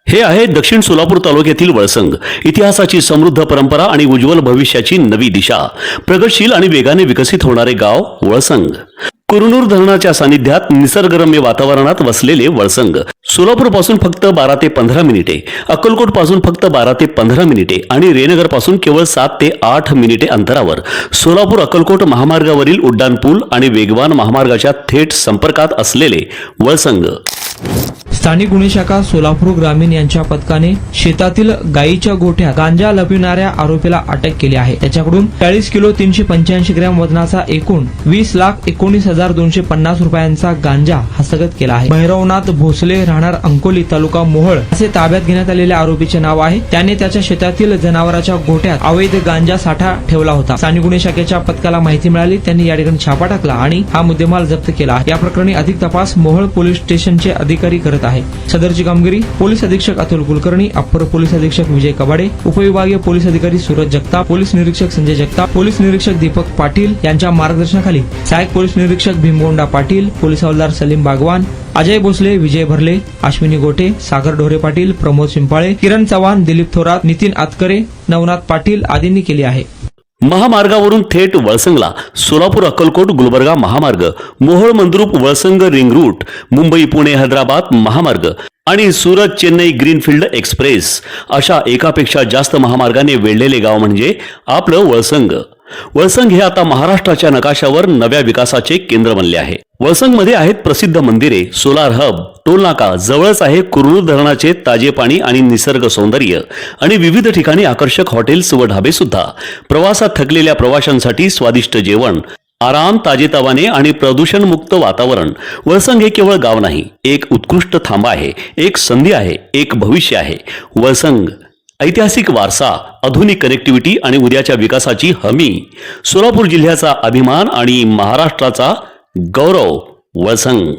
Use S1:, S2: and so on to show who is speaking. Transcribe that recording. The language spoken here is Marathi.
S1: हे आहे दक्षिण सोलापूर तालुक्यातील वळसंग. इतिहासाची समृद्ध परंपरा आणि उज्ज्वल भविष्याची नवी दिशा. प्रगतशील आणि वेगाने विकसित होणारे गाव वळसंग. कुरनूर धरणाच्या सानिध्यात निसर्गरम्य वातावरणात वसलेले वळसंग सोलापूर पासून फक्त 12 ते 15 मिनिटे, अक्कलकोट पासून फक्त 12 ते 15 मिनिटे आणि रेनगर पासून केवळ 7 ते 8 मिनिटे अंतरावर सोलापूर अक्कलकोट महामार्गावरील उड्डाण पूल आणि वेगवान महामार्गाच्या थेट संपर्कात असलेले वळसंग.
S2: स्थानिक गुन्हे शाखा सोलापूर ग्रामीण यांच्या पथकाने शेतातील गायीच्या गोठ्यात गांजा लपविणाऱ्या आरोपीला अटक केली आहे. त्याच्याकडून 40 किलो 385 ग्रॅम वजनाचा एकूण 20,19,250 रुपयांचा गांजा हस्तगत केला आहे. भैरवनाथ भोसले राहणार अंकोली तालुका मोहोळ असे ताब्यात घेण्यात आलेल्या आरोपीचे नाव आहे. त्याने त्याच्या शेतातील जनावरांच्या गोठ्यात अवैध गांजा साठा ठेवला होता. स्थानिक गुन्हे शाखेच्या पथकाला माहिती मिळाली. त्यांनी या ठिकाणी छापा टाकला आणि हा मुद्देमाल जप्त केला. या प्रकरणी अधिक तपास मोहोळ पोलीस स्टेशनचे अधिकारी करत आहे. सदरची कामगिरी पोलीस अधीक्षक अतुल कुलकर्णी, अप्पर पोलीस अधीक्षक विजय कबाडे, उपविभागीय पोलीस अधिकारी सूरज जगताप, पोलीस निरीक्षक संजय जगताप, पोलीस निरीक्षक दीपक पाटील यांच्या मार्गदर्शनाखाली सहाय्यक पोलीस निरीक्षक भीमगोंडा पाटील, पोलीस हवालदार सलीम बागवान, अजय भोसले, विजय भरले, अश्विनी गोटे, सागर ढोरे पाटील, प्रमोद शिंपाळे, किरण चव्हाण, दिलीप थोरात, नितीन आतकरे, नवनाथ पाटील आदींनी केली आहे.
S1: महामार्गावरून थेट वळसंगला सोलापूर अक्कलकोट गुलबर्गा महामार्ग, मोहोळ मंद्रुप वळसंग रिंग रूट, मुंबई पुणे हैदराबाद महामार्ग आणि सुरत चेन्नई ग्रीनफील्ड एक्सप्रेस अशा एकापेक्षा जास्त महामार्गाने वेढलेले गाव म्हणजे आपलं वळसंग. वळसंग हे आता महाराष्ट्राच्या नकाशावर नव्या विकासाचे केंद्र बनले आहे. वळसंगमध्ये आहेत प्रसिद्ध मंदिरे, सोलार हब, टोलनाका, जवळच आहे कुरनूर धरणाचे ताजे पाणी आणि निसर्ग सौंदर्य आणि विविध ठिकाणी आकर्षक हॉटेल्स व ढाबे सुद्धा. प्रवासात थकलेल्या प्रवाशांसाठी स्वादिष्ट जेवण, आराम, ताजेतवाने आणि प्रदूषणमुक्त वातावरण. वळसंग हे केवळ गाव नाही, एक उत्कृष्ट थांबा आहे, एक संधी आहे, एक भविष्य आहे. वळसंग ऐतिहासिक वारसा, आधुनिक कनेक्टिव्हिटी आणि उद्याच्या विकासाची हमी. सोलापूर जिल्ह्याचा अभिमान आणि महाराष्ट्राचा गौरव. वळसंग.